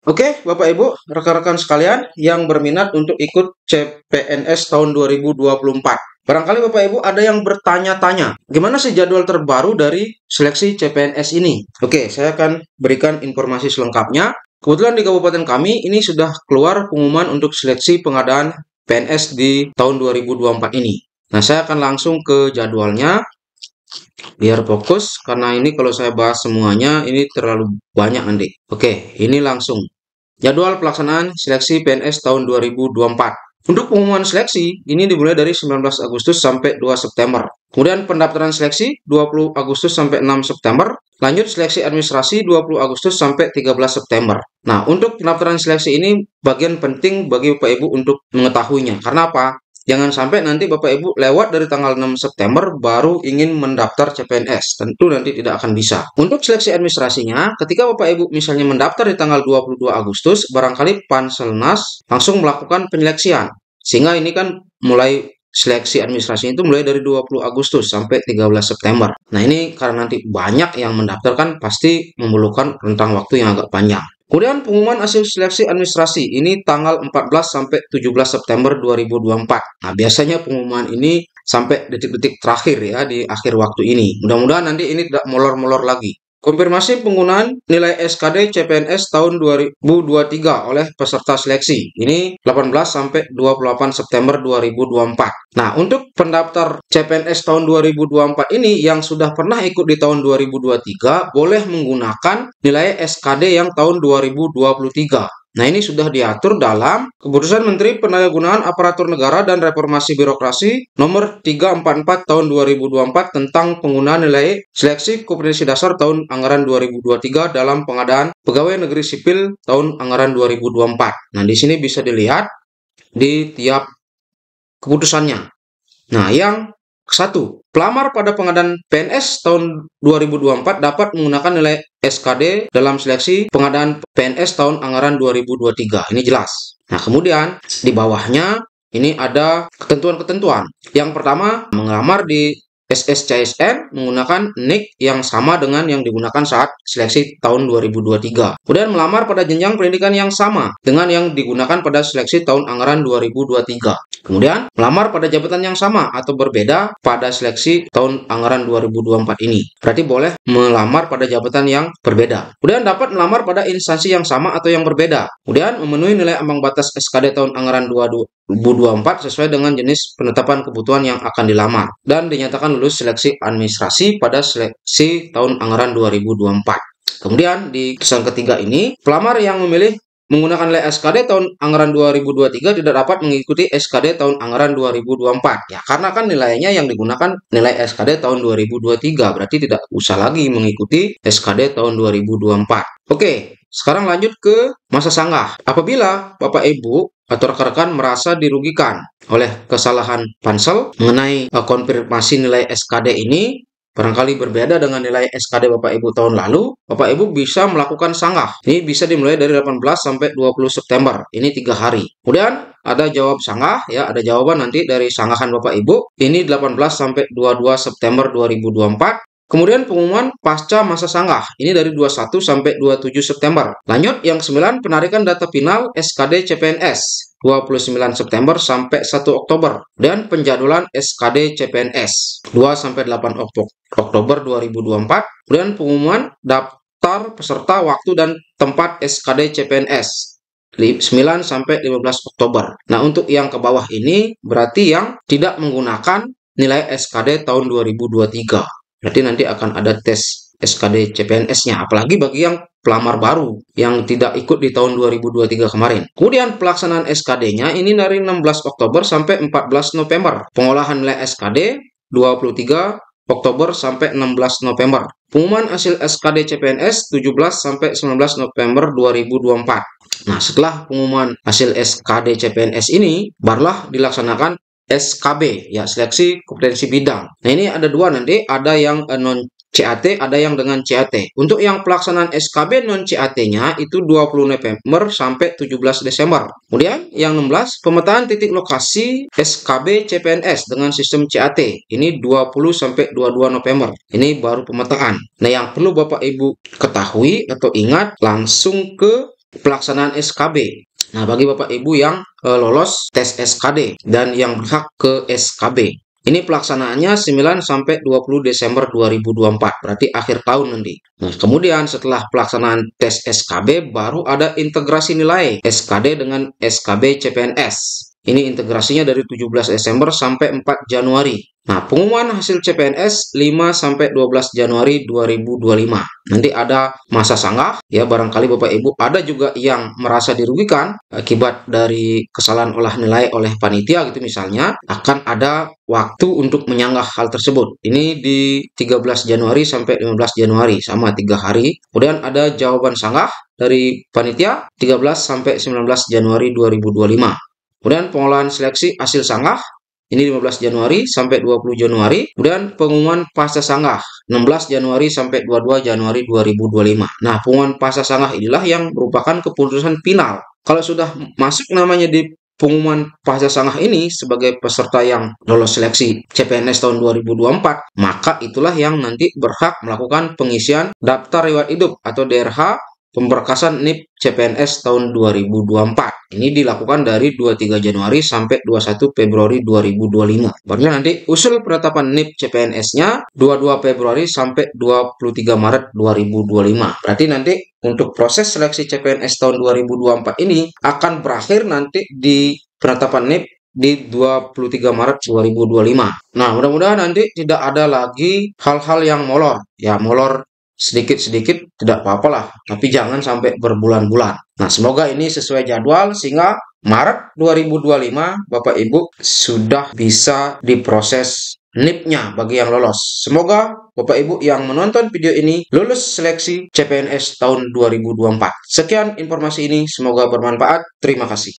Oke, Bapak Ibu, rekan-rekan sekalian yang berminat untuk ikut CPNS tahun 2024. Barangkali Bapak Ibu ada yang bertanya-tanya, gimana sih jadwal terbaru dari seleksi CPNS ini? Oke, saya akan berikan informasi selengkapnya. Kebetulan di kabupaten kami ini sudah keluar pengumuman untuk seleksi pengadaan PNS di tahun 2024 ini. Nah, saya akan langsung ke jadwalnya biar fokus karena ini kalau saya bahas semuanya ini terlalu banyak nanti. Oke, ini langsung. Jadwal pelaksanaan seleksi PNS tahun 2024. Untuk pengumuman seleksi, ini dimulai dari 19 Agustus sampai 2 September. Kemudian pendaftaran seleksi 20 Agustus sampai 6 September. Lanjut seleksi administrasi 20 Agustus sampai 13 September. Nah, untuk pendaftaran seleksi ini bagian penting bagi Bapak Ibu untuk mengetahuinya. Karena apa? Jangan sampai nanti Bapak Ibu lewat dari tanggal 6 September baru ingin mendaftar CPNS. Tentu nanti tidak akan bisa. Untuk seleksi administrasinya, ketika Bapak Ibu misalnya mendaftar di tanggal 22 Agustus, barangkali Panselnas langsung melakukan penyeleksian. Sehingga ini kan mulai seleksi administrasi itu mulai dari 20 Agustus sampai 13 September. Nah, ini karena nanti banyak yang mendaftarkan pasti memerlukan rentang waktu yang agak panjang. Kemudian pengumuman hasil seleksi administrasi ini tanggal 14 sampai 17 September 2024. Nah, biasanya pengumuman ini sampai detik-detik terakhir ya di akhir waktu ini. Mudah-mudahan nanti ini tidak molor-molor lagi. Konfirmasi penggunaan nilai SKD CPNS tahun 2023 oleh peserta seleksi. Ini 18 sampai 28 September 2024. Nah, untuk pendaftar CPNS tahun 2024 ini yang sudah pernah ikut di tahun 2023 boleh menggunakan nilai SKD yang tahun 2023. Nah, ini sudah diatur dalam Keputusan Menteri Pendayagunaan Aparatur Negara dan Reformasi Birokrasi Nomor 344 Tahun 2024 tentang penggunaan nilai seleksi kompetensi dasar tahun anggaran 2023 dalam pengadaan pegawai negeri sipil tahun anggaran 2024. Nah, di sini bisa dilihat di tiap keputusannya. Nah, yang satu, pelamar pada pengadaan PNS tahun 2024 dapat menggunakan nilai SKD dalam seleksi pengadaan PNS tahun anggaran 2023. Ini jelas. Nah, kemudian di bawahnya ini ada ketentuan-ketentuan. Yang pertama, mengelamar di SSCSN menggunakan NIK yang sama dengan yang digunakan saat seleksi tahun 2023. Kemudian melamar pada jenjang pendidikan yang sama dengan yang digunakan pada seleksi tahun anggaran 2023. Kemudian melamar pada jabatan yang sama atau berbeda pada seleksi tahun anggaran 2024 ini. Berarti boleh melamar pada jabatan yang berbeda. Kemudian dapat melamar pada instansi yang sama atau yang berbeda. Kemudian memenuhi nilai ambang batas SKD tahun anggaran 2024 sesuai dengan jenis penetapan kebutuhan yang akan dilamar dan dinyatakan lulus seleksi administrasi pada seleksi tahun anggaran 2024. Kemudian di kesan ketiga ini, pelamar yang memilih menggunakan nilai SKD tahun anggaran 2023 tidak dapat mengikuti SKD tahun anggaran 2024. Ya, karena kan nilainya yang digunakan nilai SKD tahun 2023, berarti tidak usah lagi mengikuti SKD tahun 2024. Oke, sekarang lanjut ke masa sanggah. Apabila Bapak Ibu atau rekan-rekan merasa dirugikan oleh kesalahan Pansel mengenai konfirmasi nilai SKD ini, barangkali berbeda dengan nilai SKD Bapak Ibu tahun lalu, Bapak Ibu bisa melakukan sanggah. Ini bisa dimulai dari 18 sampai 20 September. Ini 3 hari. Kemudian ada jawab sanggah, ya, ada jawaban nanti dari sanggahan Bapak Ibu. Ini 18 sampai 22 September 2024. Kemudian pengumuman pasca masa sanggah, ini dari 21 sampai 27 September. Lanjut, yang 9, penarikan data final SKD CPNS, 29 September sampai 1 Oktober. Dan penjadwalan SKD CPNS, 2 sampai 8 Oktober 2024. Kemudian pengumuman daftar peserta waktu dan tempat SKD CPNS, 9 sampai 15 Oktober. Nah, untuk yang ke bawah ini berarti yang tidak menggunakan nilai SKD tahun 2023. Berarti nanti akan ada tes SKD CPNS-nya, apalagi bagi yang pelamar baru yang tidak ikut di tahun 2023 kemarin. Kemudian pelaksanaan SKD-nya ini dari 16 Oktober sampai 14 November. Pengolahan nilai SKD 23 Oktober sampai 16 November. Pengumuman hasil SKD CPNS 17 sampai 19 November 2024. Nah, setelah pengumuman hasil SKD CPNS ini, barulah dilaksanakan SKB, ya, seleksi kompetensi bidang. Nah, ini ada dua nanti, ada yang non CAT, ada yang dengan CAT. Untuk yang pelaksanaan SKB non CAT-nya itu 20 November sampai 17 Desember. Kemudian yang 16, pemetaan titik lokasi SKB CPNS dengan sistem CAT. Ini 20 sampai 22 November. Ini baru pemetaan. Nah, yang perlu Bapak Ibu ketahui atau ingat, langsung ke pelaksanaan SKB. Nah, bagi Bapak Ibu yang lolos tes SKD dan yang berhak ke SKB. Ini pelaksanaannya 9 sampai 20 Desember 2024, berarti akhir tahun nanti. Nah, kemudian setelah pelaksanaan tes SKB baru ada integrasi nilai SKD dengan SKB CPNS. Ini integrasinya dari 17 Desember sampai 4 Januari. Nah, pengumuman hasil CPNS 5 sampai 12 Januari 2025. Nanti ada masa sanggah, ya barangkali Bapak Ibu ada juga yang merasa dirugikan akibat dari kesalahan olah nilai oleh panitia gitu misalnya, akan ada waktu untuk menyanggah hal tersebut. Ini di 13 Januari sampai 15 Januari, sama 3 hari. Kemudian ada jawaban sanggah dari panitia 13 sampai 19 Januari 2025. Kemudian pengolahan seleksi hasil sanggah ini 15 Januari sampai 20 Januari. Kemudian pengumuman pasca sanggah 16 Januari sampai 22 Januari 2025. Nah, pengumuman pasca sanggah inilah yang merupakan keputusan final. Kalau sudah masuk namanya di pengumuman pasca sanggah ini sebagai peserta yang lolos seleksi CPNS tahun 2024, maka itulah yang nanti berhak melakukan pengisian daftar riwayat hidup atau DRH pemberkasan NIP CPNS tahun 2024. Ini dilakukan dari 23 Januari sampai 21 Februari 2025. Baru nanti usul penetapan NIP CPNS-nya 22 Februari sampai 23 Maret 2025. Berarti nanti untuk proses seleksi CPNS tahun 2024 ini akan berakhir nanti di penetapan NIP di 23 Maret 2025. Nah, mudah-mudahan nanti tidak ada lagi hal-hal yang molor. Ya, molor sedikit-sedikit tidak apa-apa lah, tapi jangan sampai berbulan-bulan. Nah, semoga ini sesuai jadwal sehingga Maret 2025 Bapak Ibu sudah bisa diproses NIP-nya bagi yang lolos. Semoga Bapak Ibu yang menonton video ini lulus seleksi CPNS tahun 2024. Sekian informasi ini, semoga bermanfaat. Terima kasih.